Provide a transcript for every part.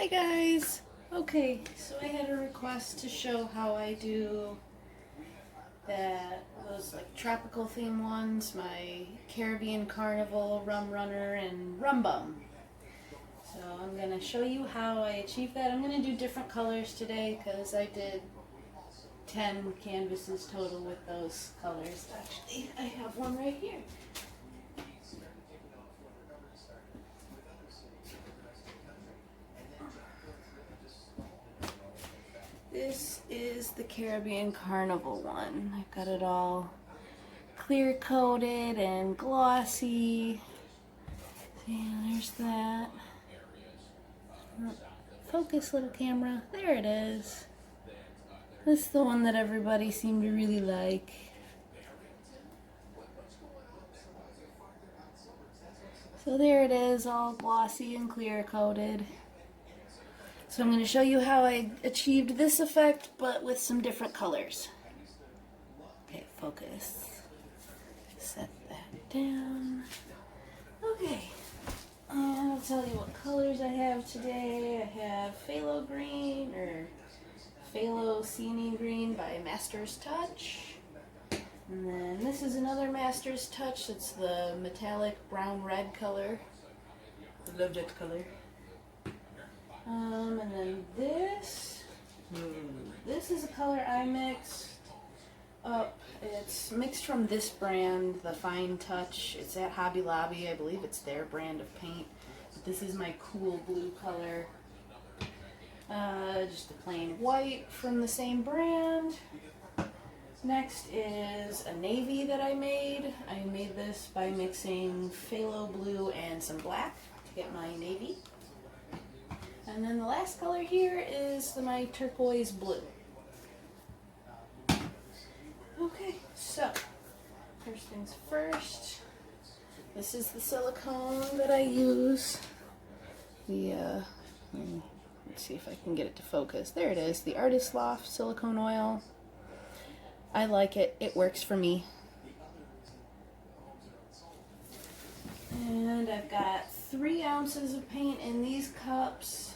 Hi guys! Okay, so I had a request to show how I do those like tropical theme ones, my Caribbean Carnival, Rum Runner, and Rum Bum. So I'm going to show you how I achieve that. I'm going to do different colors today because I did 10 canvases total with those colors. Actually, I have one right here. This is the Caribbean Carnival one. I've got it all clear coated and glossy. Yeah, there's that. Focus, little camera. There it is. This is the one that everybody seemed to really like. So there it is, all glossy and clear coated. So I'm going to show you how I achieved this effect, but with some different colors. Okay, focus. Set that down. Okay, and I'll tell you what colors I have today. I have Phthalo Green, or Phthalo Cyanine Green by Master's Touch. And then this is another Master's Touch. It's the metallic brown-red color. I love that color. And then this is a color I mixed up. It's mixed from this brand, the Fine Touch. It's at Hobby Lobby. I believe it's their brand of paint. But this is my cool blue color. Just a plain white from the same brand. Next is a navy that I made. I made this by mixing phthalo blue and some black to get my navy. And then the last color here is my turquoise blue. Okay, so first things first, this is the silicone that I use. Let's see if I can get it to focus. There it is, the Artist Loft silicone oil. I like it, it works for me. And I've got 3 ounces of paint in these cups.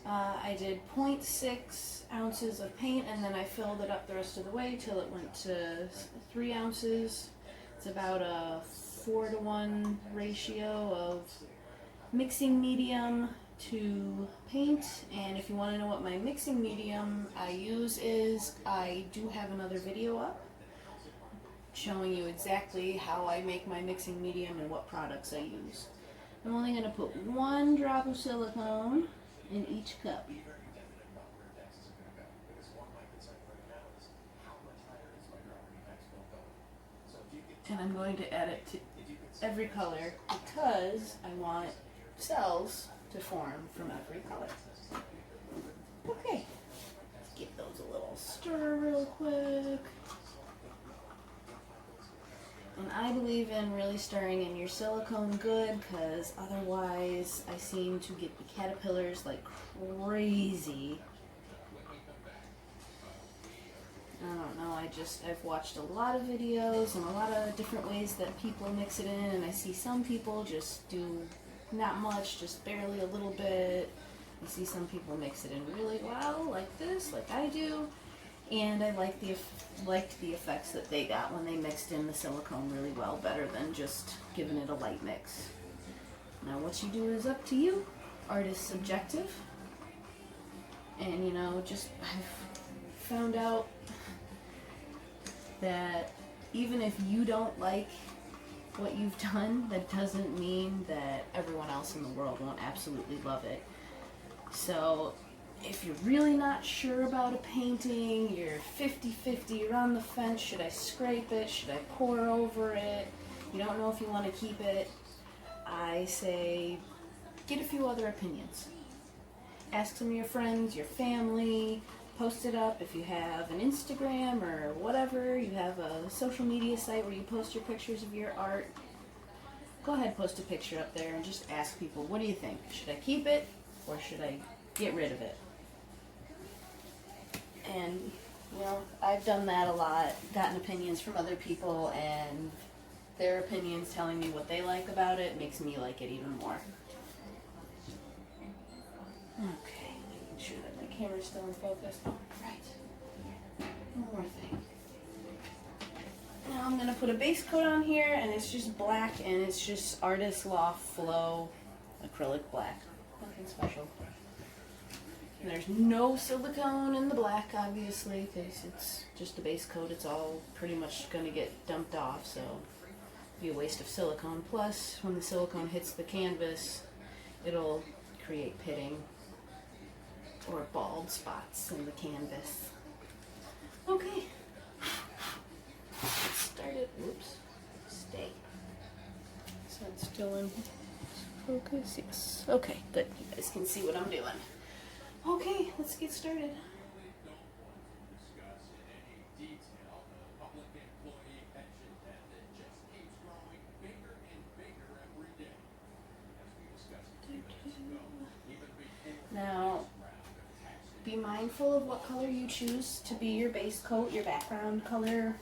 I did 0.6 ounces of paint and then I filled it up the rest of the way till it went to 3 ounces. It's about a 4-to-1 ratio of mixing medium to paint. And if you want to know what my mixing medium I use is, I do have another video up showing you exactly how I make my mixing medium and what products I use. I'm only going to put 1 drop of silicone in each cup. And I'm going to add it to every color because I want cells to form from every color. Okay, let's give those a little stir real quick. And I believe in really stirring in your silicone good, because otherwise I seem to get the caterpillars like crazy. I don't know, I've watched a lot of videos and a lot of different ways that people mix it in, and I see some people just do not much, just barely a little bit. I see some people mix it in really well, like this, like I do. And I liked the effects that they got when they mixed in the silicone really well, better than just giving it a light mix. Now what you do is up to you. Art is subjective. And I've found out that even if you don't like what you've done, that doesn't mean that everyone else in the world won't absolutely love it. So if you're really not sure about a painting, you're 50-50, you're on the fence, should I scrape it, should I pour over it, you don't know if you want to keep it, I say get a few other opinions. Ask some of your friends, your family, post it up if you have an Instagram or whatever, you have a social media site where you post your pictures of your art. Go ahead, post a picture up there and just ask people, what do you think? Should I keep it or should I get rid of it? And, I've done that a lot, gotten opinions from other people, and their opinions telling me what they like about it makes me like it even more. Okay. camera's still in focus. Oh, right. One more thing. Now I'm going to put a base coat on here, and it's just black, and it's just Artist Loft Flow acrylic black. Nothing special. And there's no silicone in the black, obviously, because it's just a base coat. It's all pretty much going to get dumped off, so it'll be a waste of silicone. Plus, when the silicone hits the canvas, it'll create pitting or bald spots in the canvas. Okay. Let's start it. Whoops. Stay. So it's still in focus. Yes. Okay, good. You guys can see what I'm doing. Okay, let's get started. Now, be mindful of what color you choose to be your base coat, your background color,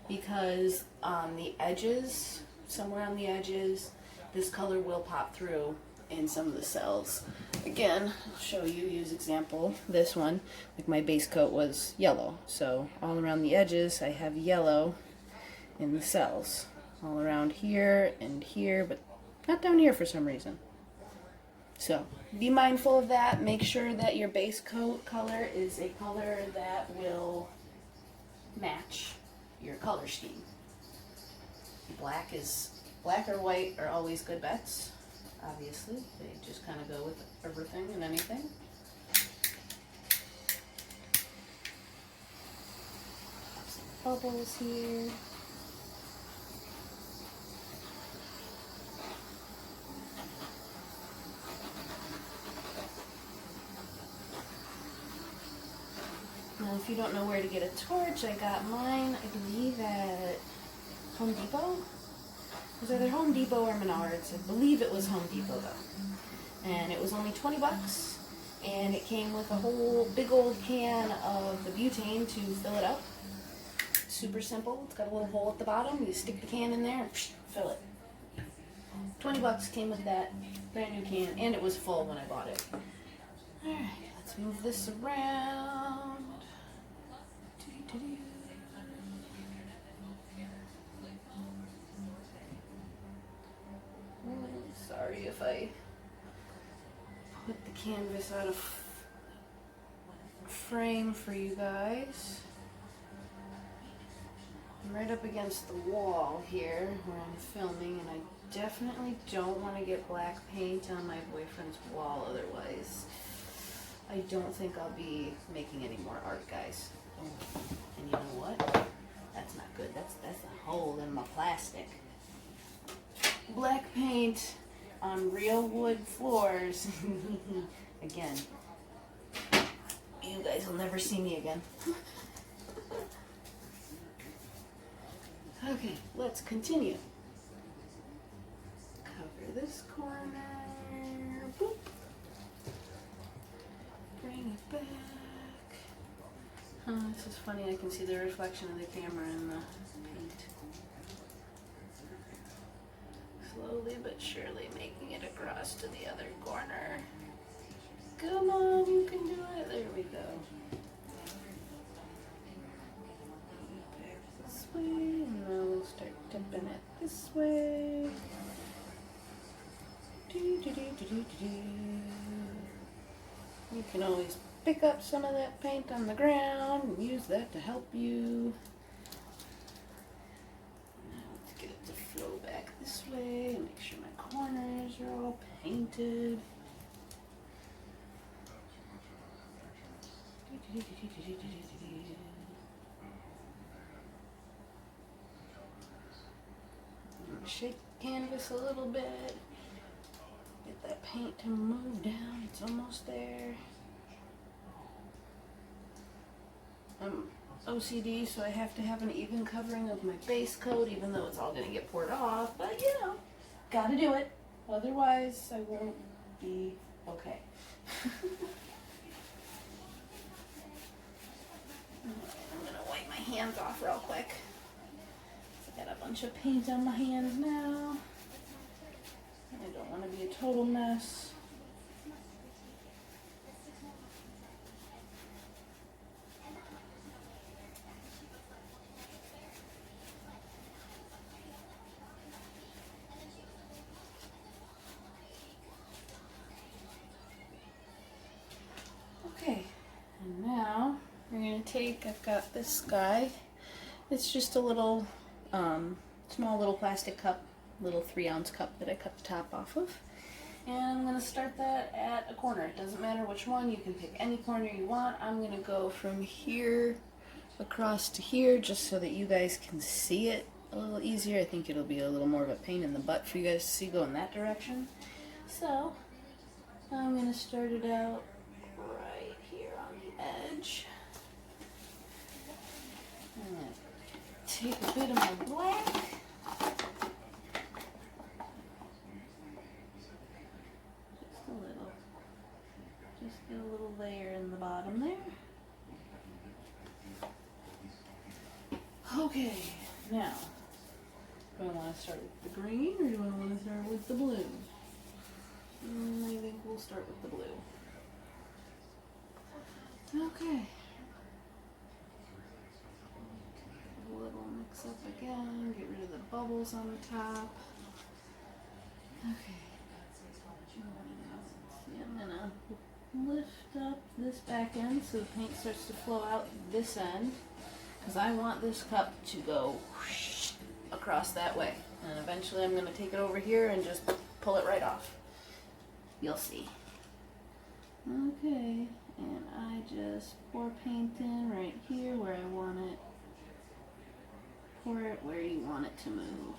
because on the edges, somewhere on the edges, this color will pop through in some of the cells. Again, I'll show you, use example, this one, like my base coat was yellow, so all around the edges I have yellow in the cells, all around here and here, but not down here for some reason. So be mindful of that. Make sure that your base coat color is a color that will match your color scheme. Black or white are always good bets, obviously. They just kind of go with everything and anything. Some bubbles here. Now, if you don't know where to get a torch, I got mine, I believe, at Home Depot. It was either Home Depot or Menards. I believe it was Home Depot, though. And it was only 20 bucks, and it came with a whole big old can of the butane to fill it up. Super simple. It's got a little hole at the bottom. You stick the can in there and fill it. 20 bucks came with that brand new can, and it was full when I bought it. Alright, let's move this around. Sorry if I put the canvas out of frame for you guys. I'm right up against the wall here where I'm filming, and I definitely don't want to get black paint on my boyfriend's wall, otherwise I don't think I'll be making any more art, guys. And you know what? That's not good. That's a hole in my plastic. Black paint on real wood floors. Again, you guys will never see me again. Okay, let's continue. Cover this corner. Boop. Bring it back. Oh, this is funny. I can see the reflection of the camera in the paint. Slowly but surely making it across to the other corner. Come on, you can do it. There we go. Back this way, and now we'll start tipping it this way. You can always pick up some of that paint on the ground and use that to help you. Now let's get it to flow back this way and make sure my corners are all painted. Shake the canvas a little bit. Get that paint to move down. It's almost there. I'm OCD, so I have to have an even covering of my base coat, even though it's all going to get poured off. But, you know, gotta do it. Otherwise, I won't be okay. I'm going to wipe my hands off real quick. I got a bunch of paint on my hands now. I don't want to be a total mess. take, I've got this guy. It's just a little, small little plastic cup, little 3-ounce cup that I cut the top off of. And I'm going to start that at a corner. It doesn't matter which one, you can pick any corner you want. I'm going to go from here across to here just so that you guys can see it a little easier. I think it'll be a little more of a pain in the butt for you guys to see going that direction. So, I'm going to start it out right here on the edge. I'm going to take a bit of my black. Just get a little layer in the bottom there. Okay, now, do I want to start with the green or do I want to start with the blue? I think we'll start with the blue. Okay. A little mix up again, get rid of the bubbles on the top. Okay. See, I'm gonna lift up this back end so the paint starts to flow out this end, because I want this cup to go whoosh across that way, and eventually I'm going to take it over here and just pull it right off. You'll see. Okay, and I just pour paint in right here where I want it. Pour it where you want it to move.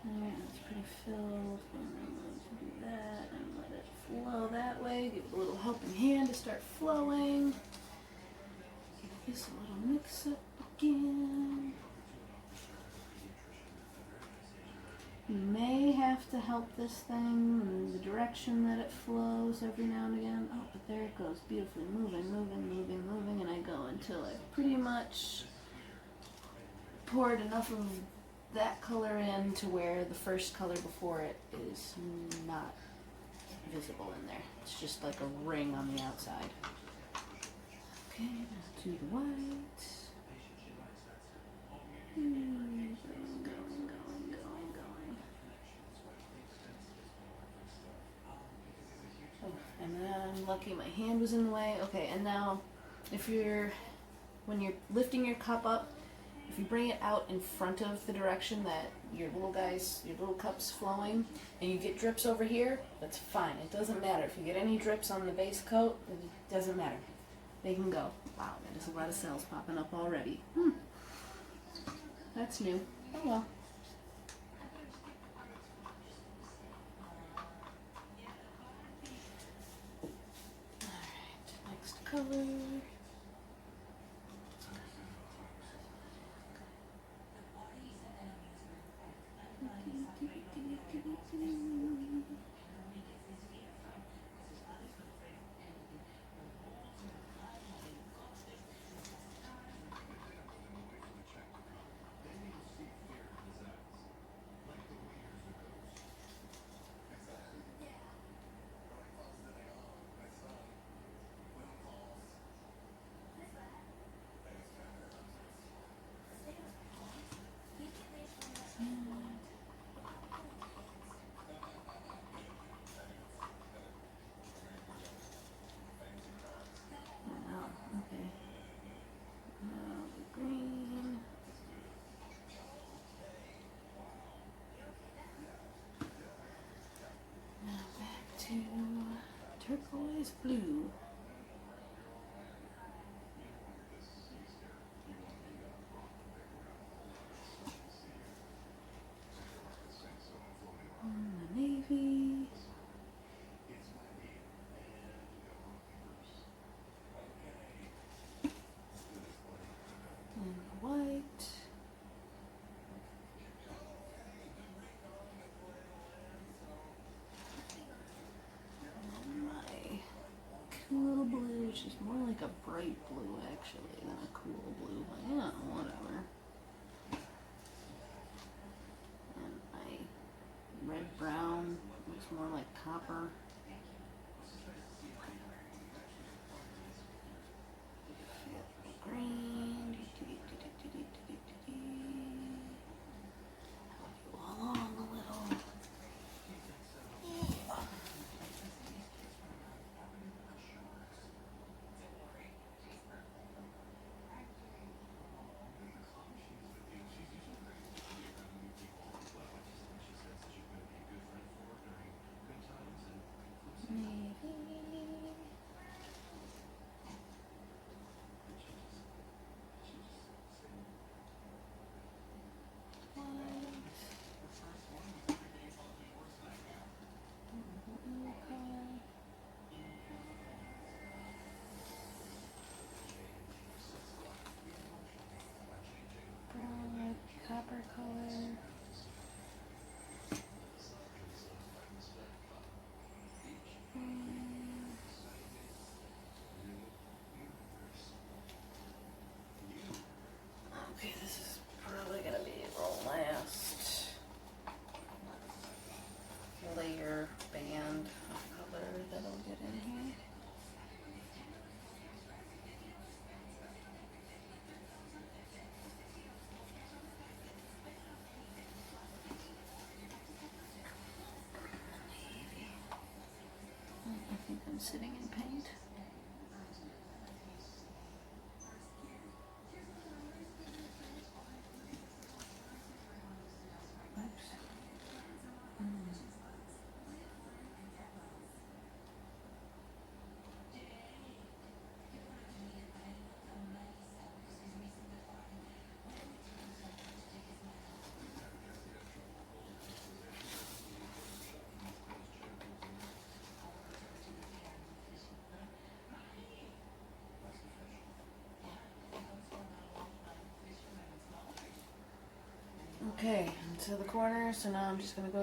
Alright, that's pretty filled, and I'm going to do that and let it flow that way. Give it a little helping hand to start flowing. Give this a little mix up again. You may have to help this thing in the direction that it flows every now and again. Oh, but there it goes, beautifully moving, moving, moving, moving, and I go until I pretty much poured enough of that color in to where the first color before it is not visible in there. It's just like a ring on the outside. Okay, now to the white. Going, going, going, going. Oh, and then I'm lucky my hand was in the way. Okay, and now when you're lifting your cup up, if you bring it out in front of the direction that your little cup's flowing, and you get drips over here, that's fine. It doesn't matter. If you get any drips on the base coat, it doesn't matter. They can go. Wow, there's a lot of cells popping up already. That's new. Oh well. Alright, next color. Turquoise blue. The navy. And the white. Cool blue, which is more like a bright blue actually than a cool blue, but yeah, whatever. And my red brown looks more like copper. Green. Help you along a little. copper color. Okay, this is probably gonna be the last layer band of color that'll get in here. I think I'm sitting in paint. Okay, into the corner, so now I'm just gonna go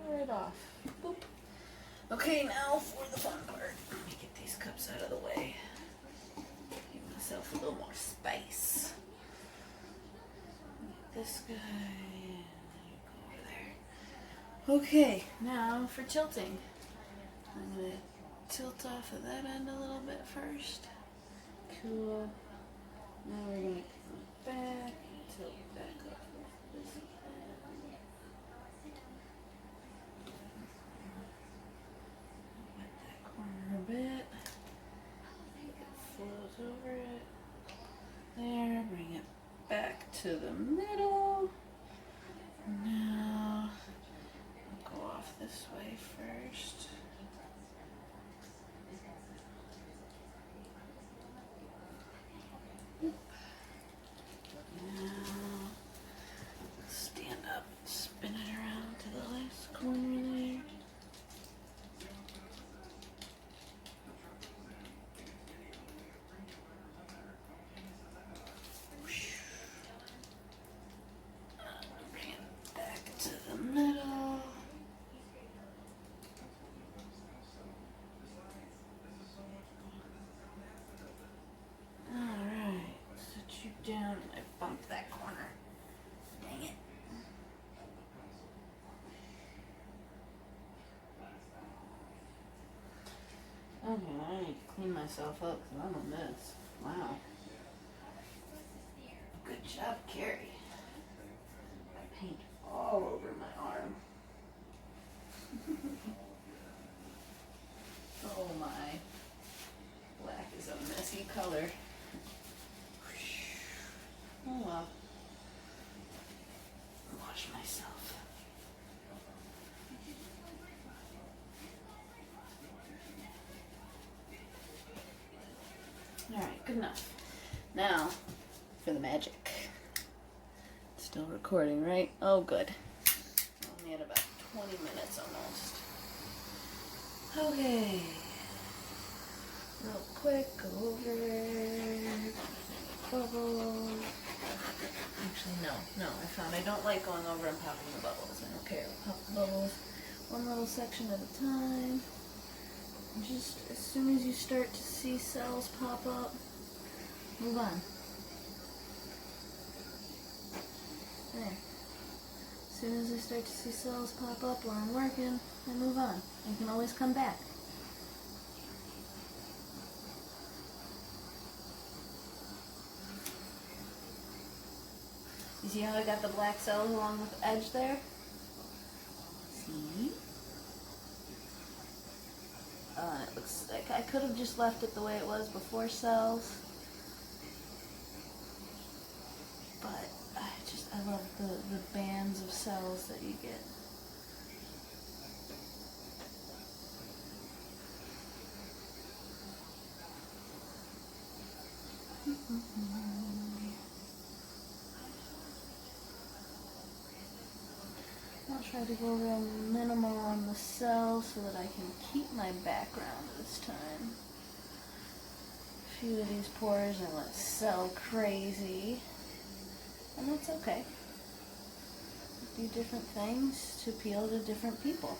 right off. Boop. Okay, now for the fun part. Let me get these cups out of the way. Give myself a little more space. This guy, go over there. Okay, now for tilting. I'm gonna tilt off of that end a little bit first. Cool. Now we're gonna come back. Tilt back up this end. Wet that corner a bit. It flows over it. There, bring it back to the middle. Now, I'll go off this way first. Now, stand up, spin it around to the last corner there. Bring it back to the middle. Alright, set you down. I bumped that corner. Dang it. Okay, I need to clean myself up because I'm a mess. Wow. Good job, Carrie. I paint all over my arm. Oh my. Black is a messy color. Oh well. Wash myself. Alright, good enough. Now, for the magic. It's still recording, right? Oh, good. Only at about 20 minutes almost. Okay. Real quick, go over bubbles. Actually, no. I found I don't like going over and popping the bubbles. I don't care. Pop the bubbles one little section at a time. Just as soon as you start to see cells pop up, move on. There. As soon as I start to see cells pop up where I'm working, I move on. I can always come back. You see how I got the black cells along with the edge there? See? It looks like I could have just left it the way it was before cells. But I love the bands of cells that you get. I'll try to go real minimal on the cell so that I can keep my background this time. A few of these pours I went cell crazy. And that's okay. Do different things to appeal to different people.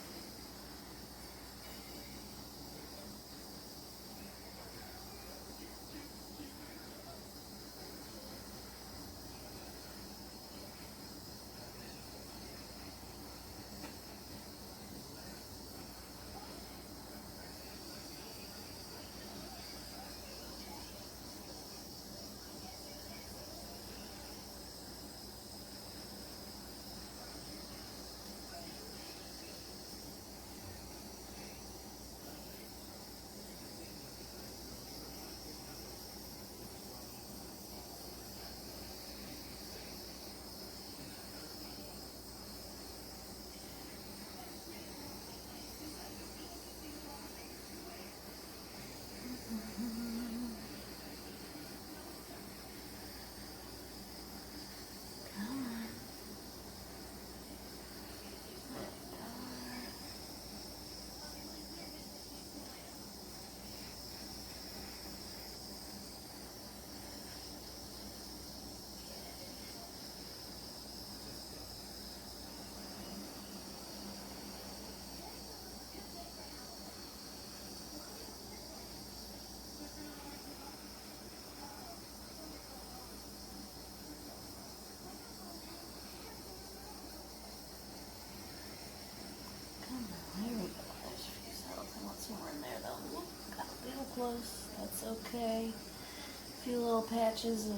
Close, that's okay. A few little patches of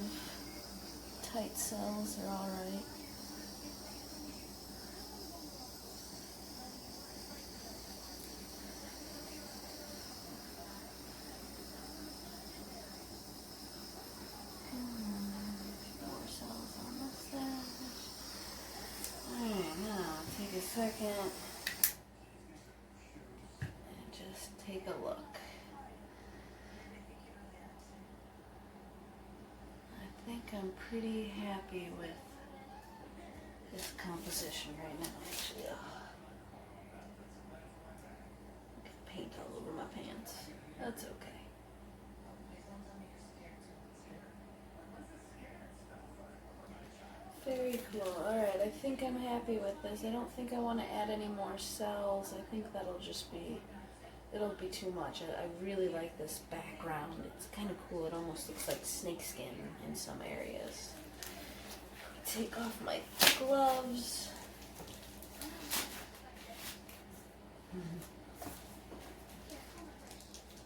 tight cells are alright. More cells on this side. Alright, now take a second and just take a look. I think I'm pretty happy with this composition right now, actually. I got paint all over my pants. That's okay. Very cool. Alright, I think I'm happy with this. I don't think I want to add any more cells. I think that'll just be, it'll be too much. I really like this background. It's kind of cool. It almost looks like snakeskin in some areas. Take off my gloves.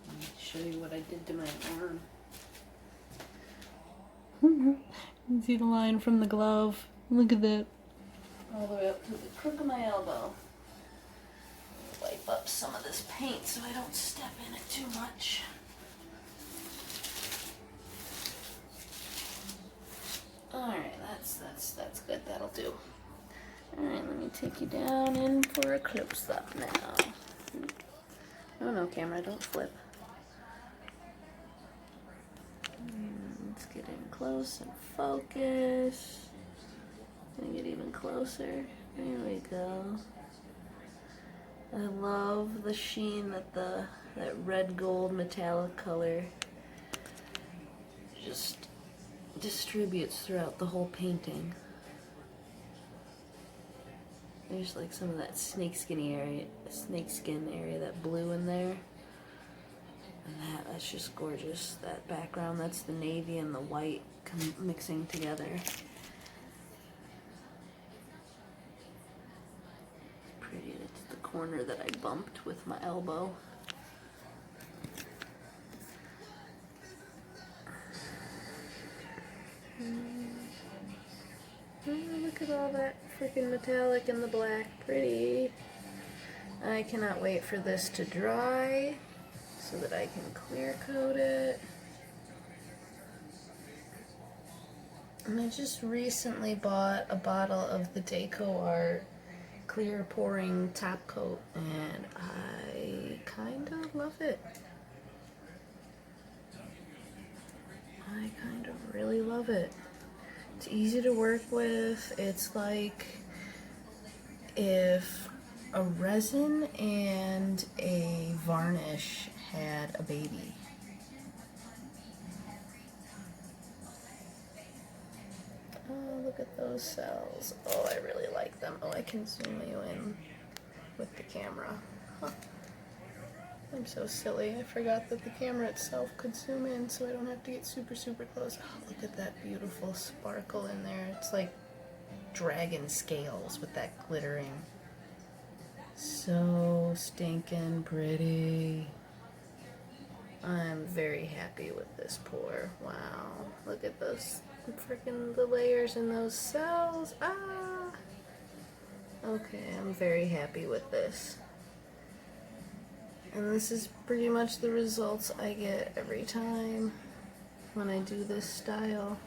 Let me show you what I did to my arm. You see the line from the glove? Look at that. All the way up to the crook of my elbow. Wipe up some of this paint so I don't step in it too much. Alright, that's good. That'll do. Alright, let me take you down in for a close-up now. Oh no, camera, don't flip. Let's get in close and focus. Gonna get even closer. There we go. I love the sheen that that red gold metallic color just distributes throughout the whole painting. There's like some of that snakeskin area, that blue in there. And that's just gorgeous. That background, that's the navy and the white mixing together. Pretty. It's the corner that I bumped with my elbow. Oh, look at all that freaking metallic and the black. Pretty. I cannot wait for this to dry so that I can clear coat it. And I just recently bought a bottle of the Deco Art clear pouring top coat, and I kind of love it. I kind of really love it. It's easy to work with. It's like if a resin and a varnish had a baby. Oh, look look at those cells. Oh, I really like them. Oh, I can zoom you in with the camera. Huh. I'm so silly. I forgot that the camera itself could zoom in so I don't have to get super, super close. Oh, look at that beautiful sparkle in there. It's like dragon scales with that glittering. So stinking pretty. I'm very happy with this pour. Wow. Look at those freaking the layers in those cells. Ah. Okay, I'm very happy with this. And this is pretty much the results I get every time when I do this style.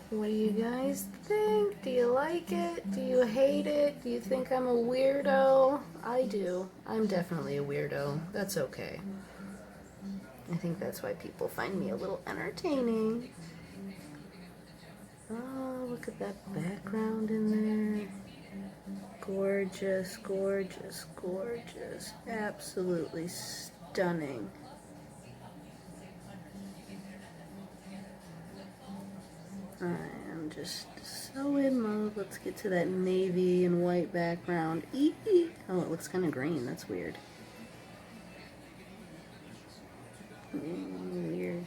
What do you guys think? Do you like it? Do you hate it? Do you think I'm a weirdo? I do. I'm definitely a weirdo. That's okay. I think that's why people find me a little entertaining. Oh, look at that background in there. Gorgeous, gorgeous, gorgeous. Absolutely stunning. I am just so in love. Let's get to that navy and white background. Eee! Oh, it looks kind of green. That's weird. Weird.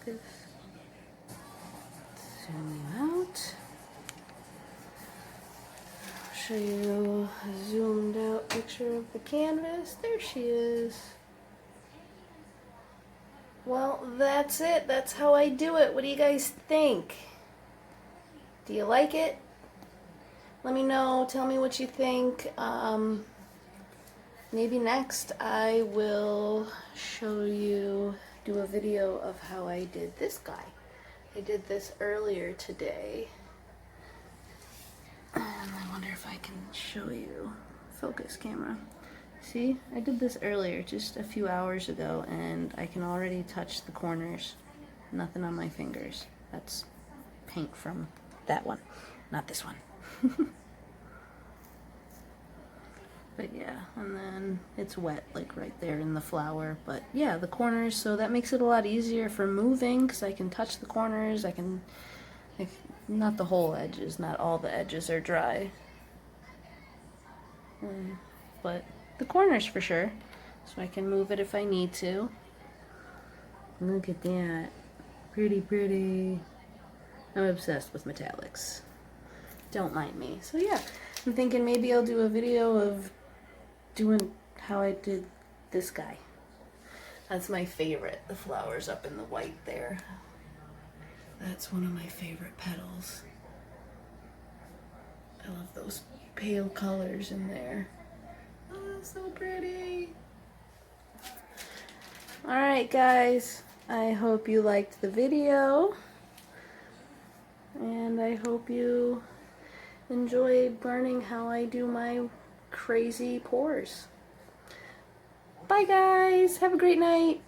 This. Zoom you out. Show you a zoomed out picture of the canvas. There she is. Well, that's it. That's how I do it. What do you guys think? Do you like it? Let me know. Tell me what you think. Maybe next I will show you, do a video of how I did this guy. I did this earlier today. And I wonder if I can show you. Focus camera. See, I did this earlier, just a few hours ago, and I can already touch the corners. Nothing on my fingers. That's paint from that one, not this one. But yeah, and then it's wet, like right there in the flower. But yeah, the corners, so that makes it a lot easier for moving, because I can touch the corners. I can, like, not the whole edges, not all the edges are dry. But the corners for sure, so I can move it if I need to. Look at that. Pretty, pretty. I'm obsessed with metallics. Don't mind me. So yeah, I'm thinking maybe I'll do a video of doing how I did this guy. That's my favorite. The flowers up in the white there. That's one of my favorite petals. I love those pale colors in there. Oh, so pretty. Alright guys, I hope you liked the video. And I hope you enjoyed learning how I do my crazy pours. Bye guys, have a great night.